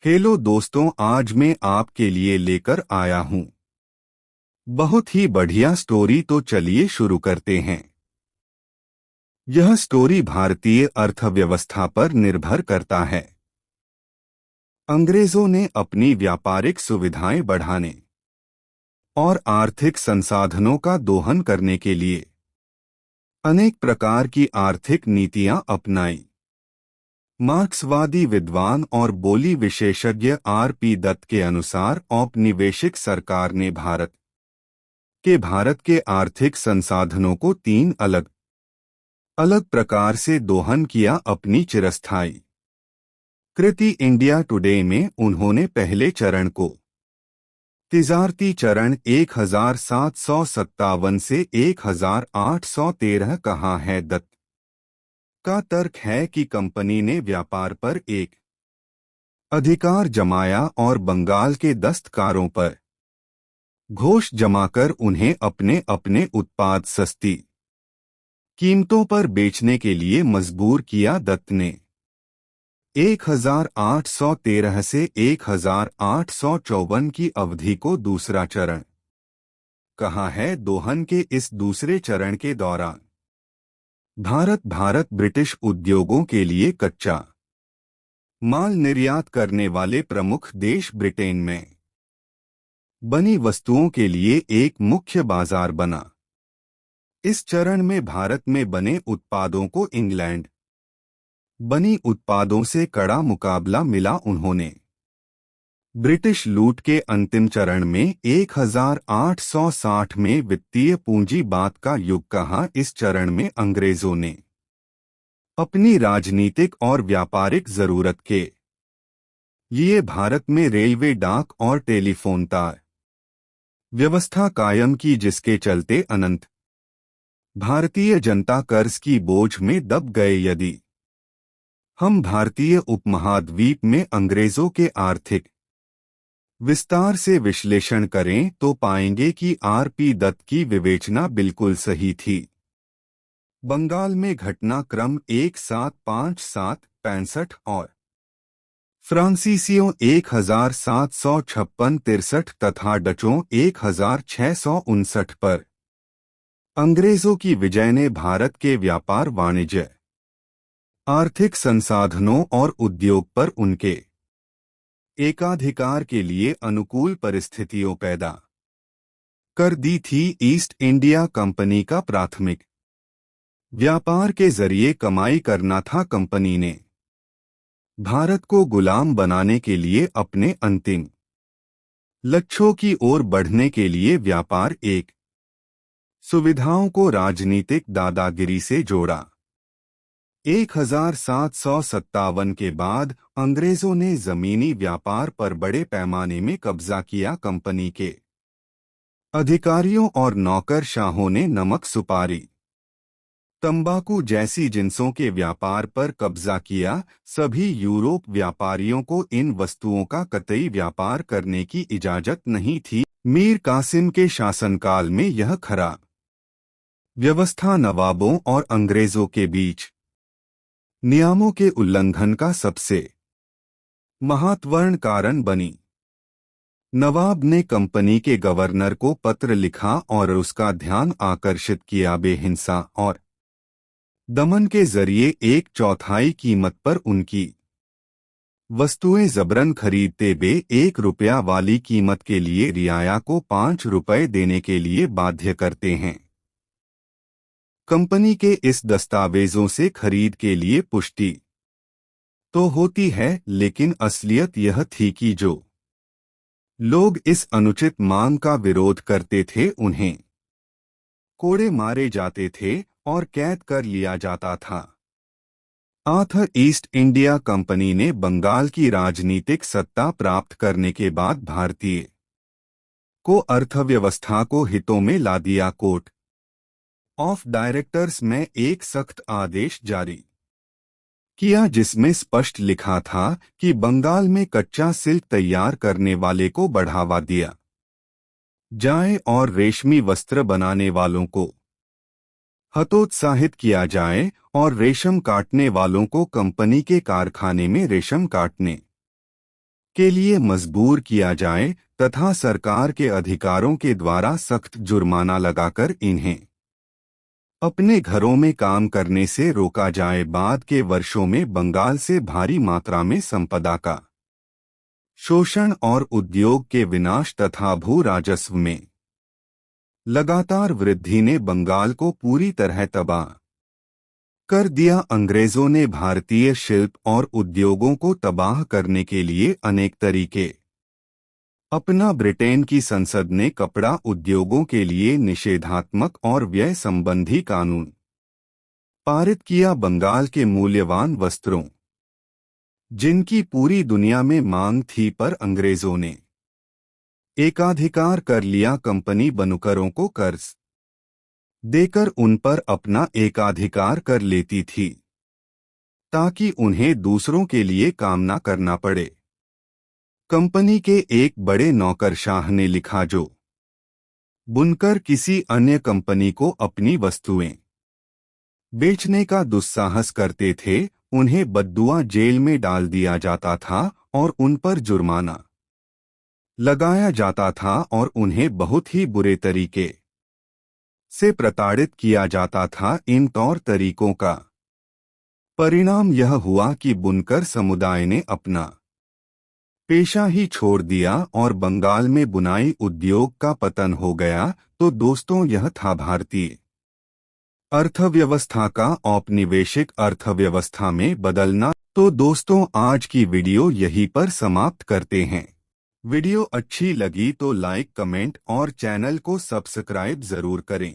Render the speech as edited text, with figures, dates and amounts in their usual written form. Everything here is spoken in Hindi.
हेलो दोस्तों, आज मैं आपके लिए लेकर आया हूँ बहुत ही बढ़िया स्टोरी। तो चलिए शुरू करते हैं। यह स्टोरी भारतीय अर्थव्यवस्था पर निर्भर करता है। अंग्रेजों ने अपनी व्यापारिक सुविधाएं बढ़ाने और आर्थिक संसाधनों का दोहन करने के लिए अनेक प्रकार की आर्थिक नीतियां अपनाई। मार्क्सवादी विद्वान और बोली विशेषज्ञ R.P. दत्त के अनुसार औपनिवेशिक सरकार ने भारत के आर्थिक संसाधनों को तीन अलग अलग प्रकार से दोहन किया। अपनी चिरस्थायी कृति इंडिया टुडे में उन्होंने पहले चरण को तिजारती चरण 1757 से 1813 कहा है। दत्त का तर्क है कि कंपनी ने व्यापार पर एक अधिकार जमाया और बंगाल के दस्तकारों पर घोष जमाकर उन्हें अपने अपने उत्पाद सस्ती कीमतों पर बेचने के लिए मजबूर किया। दत्त ने 1813 से 1854 की अवधि को दूसरा चरण कहा है। दोहन के इस दूसरे चरण के दौरान भारत ब्रिटिश उद्योगों के लिए कच्चा माल निर्यात करने वाले प्रमुख देश ब्रिटेन में बनी वस्तुओं के लिए एक मुख्य बाजार बना। इस चरण में भारत में बने उत्पादों को इंग्लैंड बनी उत्पादों से कड़ा मुकाबला मिला। उन्होंने ब्रिटिश लूट के अंतिम चरण में 1860 में वित्तीय पूंजीवाद का युग कहा। इस चरण में अंग्रेजों ने अपनी राजनीतिक और व्यापारिक जरूरत के लिए भारत में रेलवे, डाक और टेलीफोन तार व्यवस्था कायम की, जिसके चलते अनंत भारतीय जनता कर्ज की बोझ में दब गए। यदि हम भारतीय उपमहाद्वीप में अंग्रेजों के आर्थिक विस्तार से विश्लेषण करें तो पाएंगे कि R.P. दत्त की विवेचना बिल्कुल सही थी। बंगाल में घटनाक्रम 1757-65 और फ्रांसीसियों 1756-63 तथा डचों 1659 पर अंग्रेजों की विजय ने भारत के व्यापार, वाणिज्य, आर्थिक संसाधनों और उद्योग पर उनके एकाधिकार के लिए अनुकूल परिस्थितियों पैदा कर दी थी। ईस्ट इंडिया कंपनी का प्राथमिक व्यापार के जरिए कमाई करना था। कंपनी ने भारत को गुलाम बनाने के लिए अपने अंतिम लक्ष्यों की ओर बढ़ने के लिए व्यापार एक सुविधाओं को राजनीतिक दादागिरी से जोड़ा। 1757 के बाद अंग्रेजों ने जमीनी व्यापार पर बड़े पैमाने में कब्जा किया। कंपनी के अधिकारियों और नौकरशाहों ने नमक, सुपारी, तंबाकू जैसी जिंसों के व्यापार पर कब्जा किया। सभी यूरोप व्यापारियों को इन वस्तुओं का कतई व्यापार करने की इजाजत नहीं थी। मीर कासिम के शासनकाल में यह खराब व्यवस्था नवाबों और अंग्रेजों के बीच नियमों के उल्लंघन का सबसे महत्वपूर्ण कारण बनी। नवाब ने कंपनी के गवर्नर को पत्र लिखा और उसका ध्यान आकर्षित किया। बेहिंसा और दमन के जरिए 1/4 कीमत पर उनकी वस्तुएं जबरन खरीदते वे 1 रुपया वाली कीमत के लिए रियाया को 5 रुपये देने के लिए बाध्य करते हैं। कंपनी के इस दस्तावेजों से खरीद के लिए पुष्टि तो होती है, लेकिन असलियत यह थी कि जो लोग इस अनुचित मांग का विरोध करते थे उन्हें कोड़े मारे जाते थे और कैद कर लिया जाता था। आर्थर ईस्ट इंडिया कंपनी ने बंगाल की राजनीतिक सत्ता प्राप्त करने के बाद भारतीय को अर्थव्यवस्था को हितों में ला दिया। कोर्ट ऑफ डायरेक्टर्स में एक सख्त आदेश जारी किया, जिसमें स्पष्ट लिखा था कि बंगाल में कच्चा सिल्क तैयार करने वाले को बढ़ावा दिया जाए और रेशमी वस्त्र बनाने वालों को हतोत्साहित किया जाए और रेशम काटने वालों को कंपनी के कारखाने में रेशम काटने के लिए मजबूर किया जाए तथा सरकार के अधिकारों के द्वारा सख्त जुर्माना लगाकर इन्हें अपने घरों में काम करने से रोका जाए। बाद के वर्षों में बंगाल से भारी मात्रा में संपदा का शोषण और उद्योग के विनाश तथा भू राजस्व में लगातार वृद्धि ने बंगाल को पूरी तरह तबाह कर दिया। अंग्रेजों ने भारतीय शिल्प और उद्योगों को तबाह करने के लिए अनेक तरीके अपना। ब्रिटेन की संसद ने कपड़ा उद्योगों के लिए निषेधात्मक और व्यय संबंधी कानून पारित किया। बंगाल के मूल्यवान वस्त्रों जिनकी पूरी दुनिया में मांग थी पर अंग्रेजों ने एकाधिकार कर लिया। कंपनी बनकरों को कर्ज देकर उन पर अपना एकाधिकार कर लेती थी ताकि उन्हें दूसरों के लिए काम न करना पड़े। कंपनी के एक बड़े नौकरशाह ने लिखा, जो बुनकर किसी अन्य कंपनी को अपनी वस्तुएं बेचने का दुस्साहस करते थे, उन्हें बद्दुआ जेल में डाल दिया जाता था और उन पर जुर्माना लगाया जाता था और उन्हें बहुत ही बुरे तरीके से प्रताड़ित किया जाता था। इन तौर तरीकों का परिणाम यह हुआ कि बुनकर समुदाय ने अपना पेशा ही छोड़ दिया और बंगाल में बुनाई उद्योग का पतन हो गया। तो दोस्तों, यह था भारतीय अर्थव्यवस्था का औपनिवेशिक अर्थव्यवस्था में बदलना। तो दोस्तों, आज की वीडियो यहीं पर समाप्त करते हैं। वीडियो अच्छी लगी तो लाइक, कमेंट और चैनल को सब्सक्राइब जरूर करें।